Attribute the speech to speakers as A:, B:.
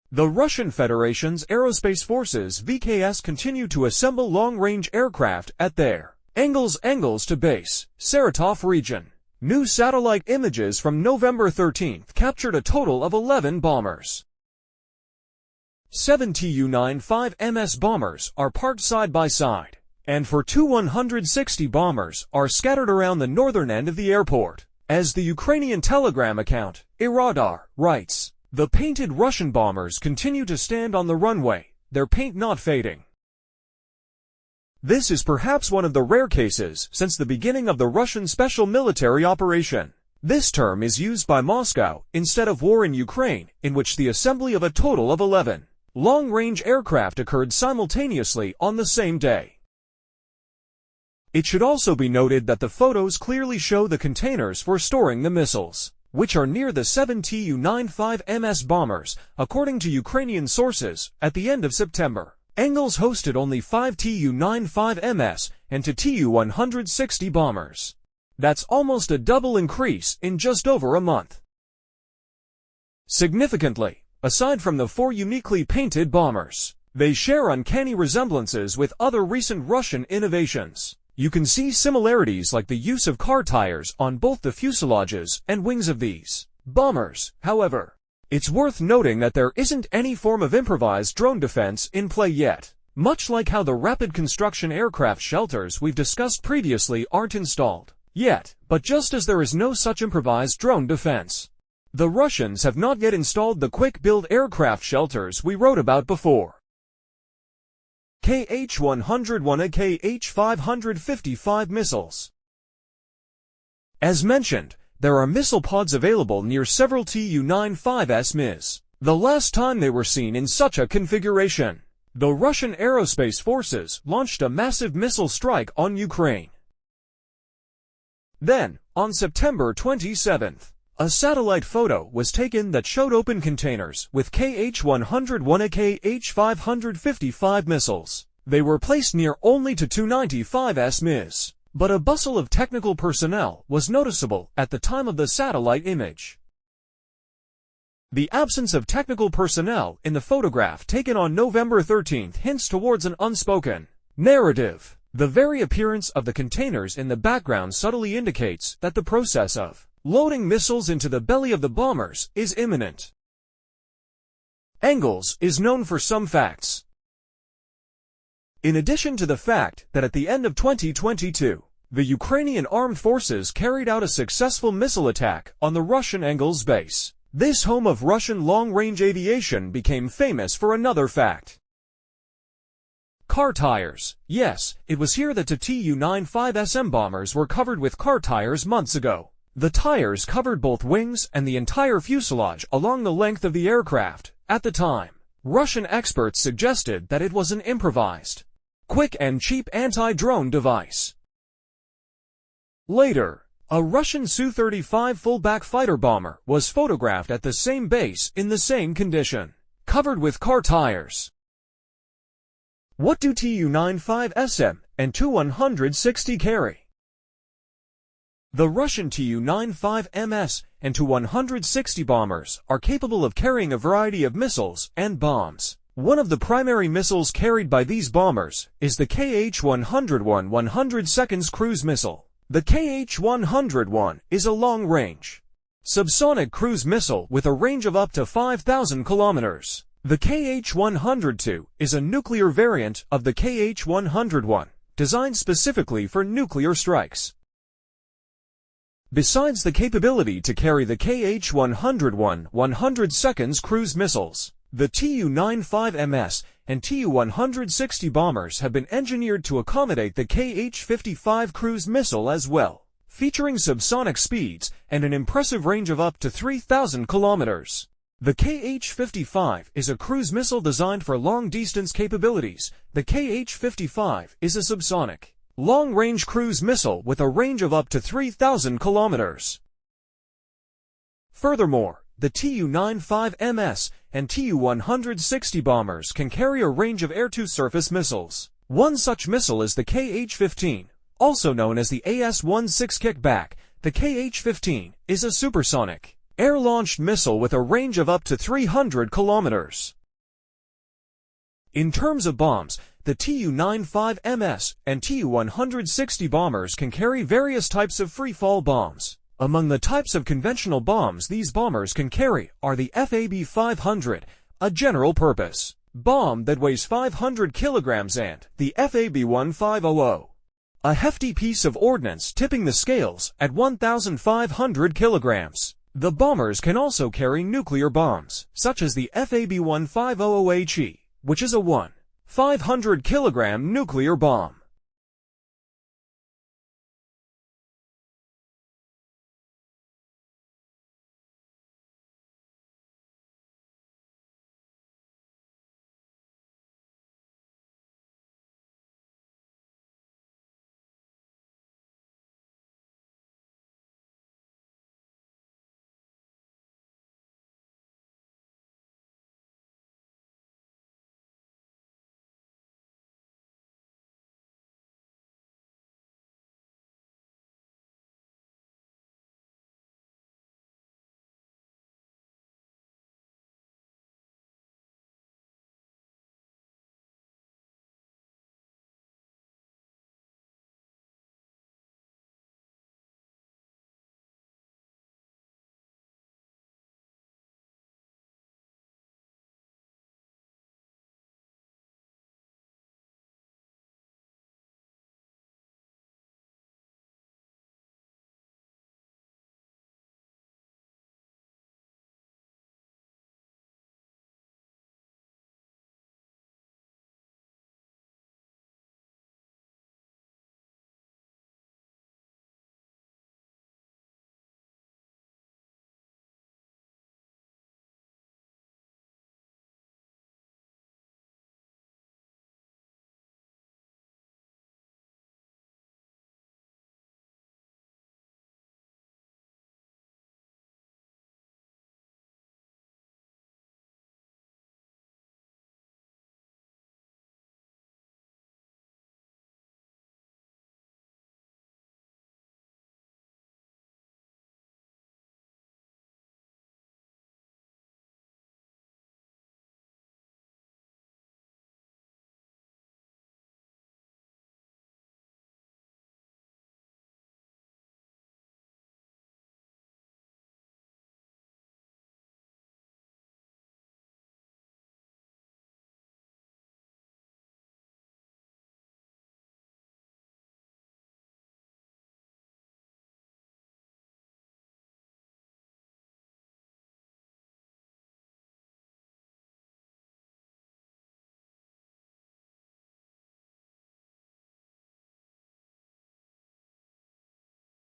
A: The Russian Federation's aerospace forces (VKS) continue to assemble long-range aircraft at their Engels to base, Saratov Region. New satellite images from November 13th captured a total of 11 bombers. 7 Tu-95s bombers are parked side by side, and for Tu-160 bombers are scattered around the northern end of the airport. As the Ukrainian Telegram account, Iradar, writes, the painted Russian bombers continue to stand on the runway, their paint not fading. This is perhaps one of the rare cases since the beginning of the Russian special military operation. This term is used by Moscow instead of war in Ukraine, in which the assembly of a total of 11 long-range aircraft occurred simultaneously on the same day. It should also be noted that the photos clearly show the containers for storing the missiles, which are near the 7 Tu-95s bombers, according to Ukrainian sources. At the end of September, Engels hosted only 5 Tu-95s and 2 Tu-160 bombers. That's almost a double increase in just over a month. Significantly, aside from the 4 uniquely painted bombers, they share uncanny resemblances with other recent Russian innovations. You can see similarities like the use of car tires on both the fuselages and wings of these bombers. However, it's worth noting that there isn't any form of improvised drone defense in play yet, much like how the rapid construction aircraft shelters we've discussed previously aren't installed yet. But just as there is no such improvised drone defense, the Russians have not yet installed the quick-build aircraft shelters we wrote about before. Kh-101 and Kh-555 missiles. As mentioned, there are missile pods available near several Tu-95s MiS. The last time they were seen in such a configuration, the Russian Aerospace forces launched a massive missile strike on Ukraine. Then, on September 27th, a satellite photo was taken that showed open containers with Kh-101 and Kh-555 missiles. They were placed near only to Tu-95s MiS, but a bustle of technical personnel was noticeable at the time of the satellite image. The absence of technical personnel in the photograph taken on November 13th hints towards an unspoken narrative. The very appearance of the containers in the background subtly indicates that the process of loading missiles into the belly of the bombers is imminent. Engels is known for some facts. In addition to the fact that at the end of 2022, the Ukrainian armed forces carried out a successful missile attack on the Russian Engels base, this home of Russian long-range aviation became famous for another fact. Car tires. Yes, it was here that the Tu-95s bombers were covered with car tires months ago. The tires covered both wings and the entire fuselage along the length of the aircraft. At the time, Russian experts suggested that it was an improvised, quick and cheap anti-drone device. Later, a Russian Su-35 fullback fighter bomber was photographed at the same base in the same condition, covered with car tires. What do Tu-95s and Tu-160 carry? The Russian Tu-95s and Tu-160 bombers are capable of carrying a variety of missiles and bombs. One of the primary missiles carried by these bombers is the Kh-101 100-seconds cruise missile. The Kh-101 is a long-range subsonic cruise missile with a range of up to 5,000 kilometers. The Kh-102 is a nuclear variant of the Kh-101, designed specifically for nuclear strikes. Besides the capability to carry the Kh-101 100-seconds cruise missiles, the Tu-95s and Tu-160 bombers have been engineered to accommodate the Kh-55 cruise missile as well, featuring subsonic speeds and an impressive range of up to 3,000 kilometers. The Kh-55 is a cruise missile designed for long-distance capabilities. The Kh-55 is a subsonic, long-range cruise missile with a range of up to 3,000 kilometers. Furthermore, the Tu-95s and Tu-160 bombers can carry a range of air-to-surface missiles. One such missile is the Kh-15, also known as the AS-16 kickback. The Kh-15 is a supersonic, air-launched missile with a range of up to 300 kilometers. In terms of bombs, the Tu-95ms and Tu-160 bombers can carry various types of free-fall bombs. Among the types of conventional bombs these bombers can carry are the FAB-500, a general-purpose bomb that weighs 500 kilograms, and the FAB-1500, a hefty piece of ordnance tipping the scales at 1,500 kilograms. The bombers can also carry nuclear bombs, such as the FAB-1500HE, which is a 1,500 kilogram nuclear bomb.